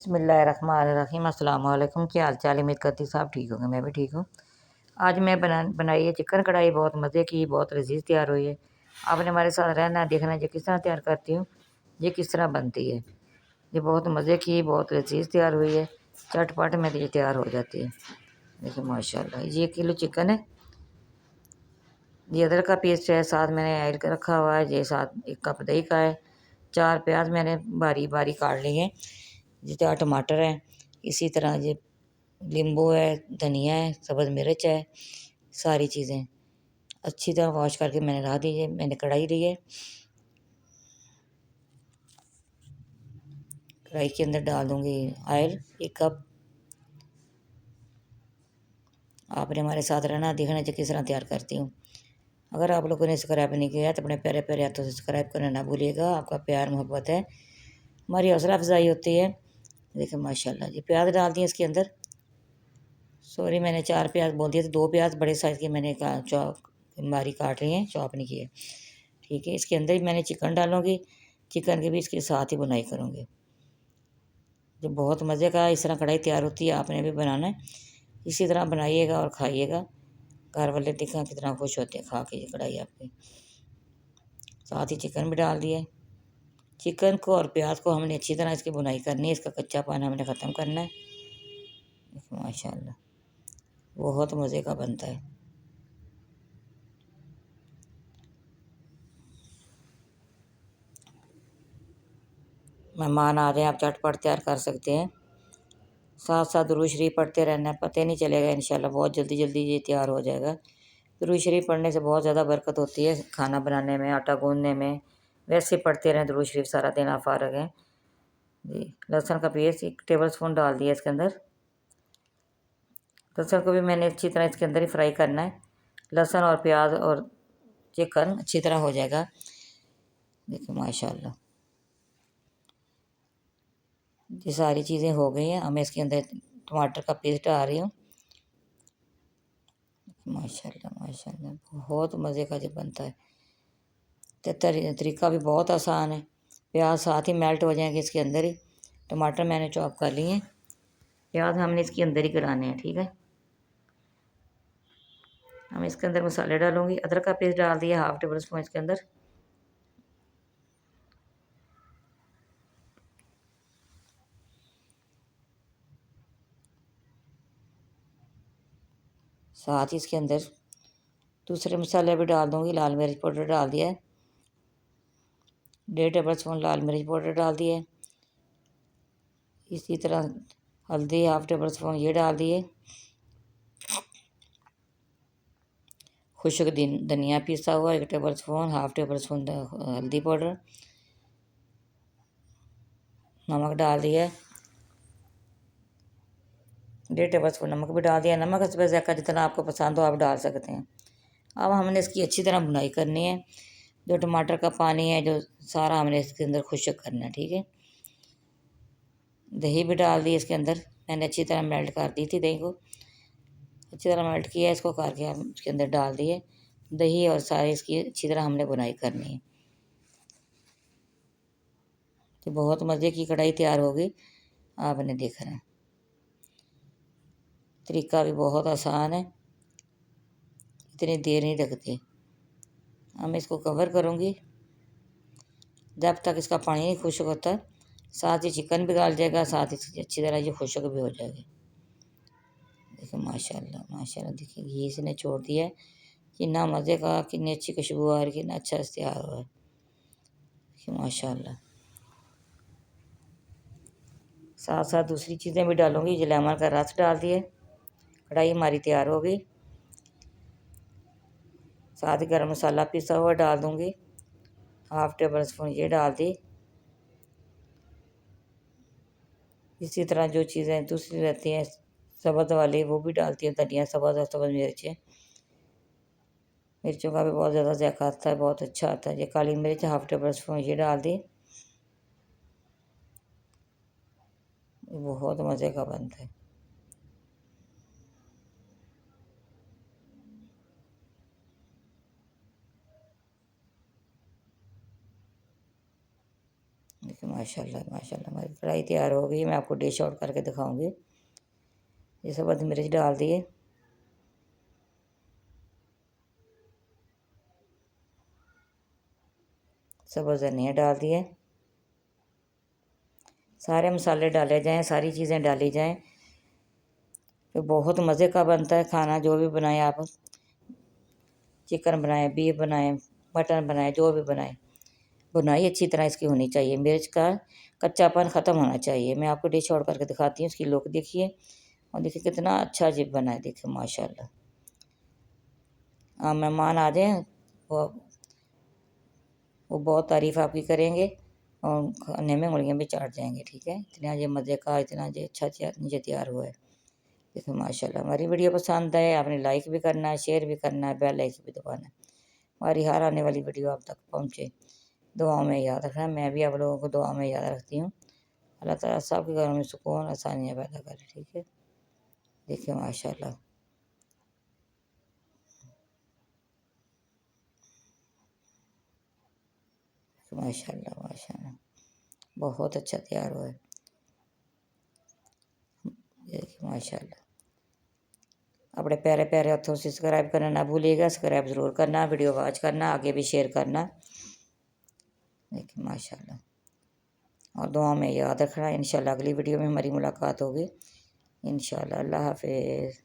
बिस्मिल्लाहिर्रहमानिर्रहीम अस्सलाम वालेकुम। क्या हाल चाल है? उम्मीद करती हूँ सब ठीक होंगे, मैं भी ठीक हूँ। आज मैं बनाई है चिकन कढ़ाई, बहुत मज़े की, बहुत लजीज तैयार हुई है। आपने हमारे साथ रहना, देखना ये किस तरह तैयार करती हूँ, ये किस तरह बनती है। ये बहुत मज़े की, बहुत लजीज तैयार हुई है। चटपट में ये तैयार हो जाती है। देखिए माशाल्लाह, ये 1 किलो चिकन है। ये अदरक का पेस्ट है, साथ मैंने ऑयल का रखा हुआ है। ये साथ 1 कप दही का है। 4 प्याज मैंने बारी बारी काट लिए हैं। ये 4 टमाटर हैं। इसी तरह ये नींबू है, धनिया है, सब्ज़ मिर्च है, सारी चीज़ें अच्छी तरह वॉश करके मैंने रख दी है। मैंने कढ़ाई ली है। कढ़ाई के अंदर डाल दूँगी ऑयल 1 कप। आपने हमारे साथ रहना, देखना चाहिए किस तरह तैयार करती हूँ। अगर आप लोगों ने सब्सक्राइब नहीं किया तो अपने प्यारे प्यारे हाथों से सब्सक्राइब करना ना भूलिएगा। आपका प्यार मोहब्बत है, हमारी हौसला अफजाई होती है। देखिए माशाल्लाह, ये प्याज डाल दिए इसके अंदर। सॉरी, मैंने 4 प्याज बोल दिए थे, 2 प्याज बड़े साइज़ के मैंने बारीक काट लिए हैं, चॉप नहीं किए। ठीक है, इसके अंदर ही मैंने चिकन डालूँगी। चिकन की भी इसके साथ ही बुनाई करूँगी। जो बहुत मज़े का इस तरह कढ़ाई तैयार होती है, आपने भी बनाना है। इसी तरह बनाइएगा और खाइएगा। घर वाले देखा कितना खुश होते हैं खा के ये कढ़ाई आपकी। साथ ही चिकन भी डाल दिए। चिकन को और प्याज को हमने अच्छी तरह इसकी बुनाई करनी है, इसका कच्चापन हमने ख़त्म करना है। माशाल्लाह, बहुत मज़े का बनता है। मेहमान आ जाए, आप झटपट तैयार कर सकते हैं। साथ साथ दुरूद शरीफ पढ़ते रहना, पता ही नहीं चलेगा, इंशाल्लाह बहुत जल्दी जल्दी ये तैयार हो जाएगा। दुरूद शरीफ पढ़ने से बहुत ज़्यादा बरकत होती है खाना बनाने में, आटा गूँथने में। वैसे पढ़ते रहें दुरूद शरीफ सारा दिन, आप फारग हैं जी। लहसुन का पेस्ट 1 टेबल स्पून डाल दिया इसके अंदर। लहसुन को भी मैंने अच्छी तरह इसके अंदर ही फ्राई करना है। लहसुन और प्याज और चिकन अच्छी तरह हो जाएगा। देखिए माशाल्लाह, ये सारी चीज़ें हो गई हैं। अब मैं इसके अंदर टमाटर का पेस्ट डाल रही हूँ। माशाल्लाह माशाल्लाह, बहुत मज़े का जो बनता है। तो तरीका भी बहुत आसान है। प्याज साथ ही मेल्ट हो जाएंगे इसके अंदर ही। टमाटर मैंने चॉप कर लिए हैं। प्याज हमने इसके अंदर ही कराने हैं, ठीक है। हम इसके अंदर मसाले डालूंगी। अदरक का पेस्ट डाल दिया 1/2 टेबल स्पून इसके अंदर। साथ ही इसके अंदर दूसरे मसाले भी डाल दूंगी। लाल मिर्च पाउडर डाल दिया है, 1.5 टेबल स्पून लाल मिर्च पाउडर डाल दिया है। इसी तरह हल्दी 1/2 टेबल स्पून ये डाल दिए। खुश्क धनिया पिसा हुआ 1 टेबल स्पून, 1/2 टेबल स्पून हल्दी पाउडर। नमक डाल दिया, 1.5 टेबल स्पून नमक भी डाल दिया। नमक हस्बे ज़ायक़ा जितना आपको पसंद हो आप डाल सकते हैं। अब हमने इसकी अच्छी तरह बुनाई करनी है। जो टमाटर का पानी है जो सारा हमने इसके अंदर खुश्क करना है, ठीक है। दही भी डाल दी इसके अंदर। मैंने अच्छी तरह मेल्ट कर दी थी दही को, अच्छी तरह मेल्ट किया इसको करके हम इसके अंदर डाल दिए दही, और सारी इसकी अच्छी तरह हमने बुनाई करनी है। तो बहुत मज़े की कढ़ाई तैयार होगी, आपने देखना है। तरीका भी बहुत आसान है, इतनी देर नहीं लगती। हम इसको कवर करूँगी जब तक इसका पानी नहीं खुश्क होता। साथ ही चिकन भी गल जाएगा, साथ ही अच्छी तरह ये खुश्क भी हो जाएगी। देखिए माशाल्लाह माशाल्लाह, देखिए घी इसने छोड़ दिया है। कितना मज़े का, कितनी अच्छी खुशबू आ रही, कितना अच्छा तैयार हुआ है। देखिए माशाल्लाह, साथ साथ दूसरी चीज़ें भी डालूंगी। जो लेमन का रस डाल दिए, कढ़ाई हमारी तैयार हो गई। साथ ही गरम मसाला पिसा हुआ डाल दूंगी, 1/2 टेबल स्पून ये डाल दी। इसी तरह जो चीज़ें दूसरी रहती हैं सब्ज़ वाली वो भी डालती हैं, धनिया सब्ज़ और सब्ज़ मिर्चें। मिर्चों का भी बहुत ज़्यादा जायका आता है, बहुत अच्छा आता है। ये काली मिर्च 1/2 टेबल स्पून ये डाल दी। बहुत मज़े का बनता है। देखिए माशाल्लाह माशाल्लाह हमारी कढ़ाई तैयार हो गई। मैं आपको डिश आउट करके दिखाऊंगी। ये सब्ज़ मिर्च डाल दिए, सब्ज़ धनिया डाल दिए, सारे मसाले डाले जाएं, सारी चीज़ें डाली जाएं, तो बहुत मज़े का बनता है खाना। जो भी बनाएं आप, चिकन बनाएं, बीफ बनाएं, मटन बनाएं, जो भी बनाएं, बुनाई अच्छी तरह इसकी होनी चाहिए। मिर्च का कच्चापन ख़त्म होना चाहिए। मैं आपको डिश आउट करके दिखाती हूँ। इसकी लुक देखिए और देखिए कितना अच्छा अजीब बना है। देखिए माशाल्लाह। आप मेहमान आ जाएं, वो बहुत तारीफ़ आपकी करेंगे और खाने में उंगलियां भी चाट जाएंगे। ठीक है, इतना ये मज़े का, इतना ये अच्छा मुझे तैयार हुआ है। देखिए माशाल्लाह। हमारी वीडियो पसंद आए आपने लाइक भी करना है, शेयर भी करना है, बेल आइकन भी दबाना है। हमारी हर आने वाली वीडियो आप तक पहुँचे। दुआओं में याद रखना। मैं भी आप लोगों को दुआ में याद रखती हूँ। अल्लाह ताला सबके घरों में सुकून आसानियाँ पैदा करे। ठीक है, देखिए माशाल्लाह माशाल्लाह माशाल्लाह बहुत अच्छा तैयार हुआ है। देखिए माशाल्लाह। अपने प्यारे प्यारे हथों से सब्सक्राइब करना ना भूलिएगा। सब्सक्राइब ज़रूर करना, वीडियो वॉच करना, आगे भी शेयर करना। देखिए माशाल्लाह और दुआ में याद रखना। इंशाल्लाह अगली वीडियो में हमारी मुलाकात होगी। इंशाल्लाह। अल्लाह हाफिज़।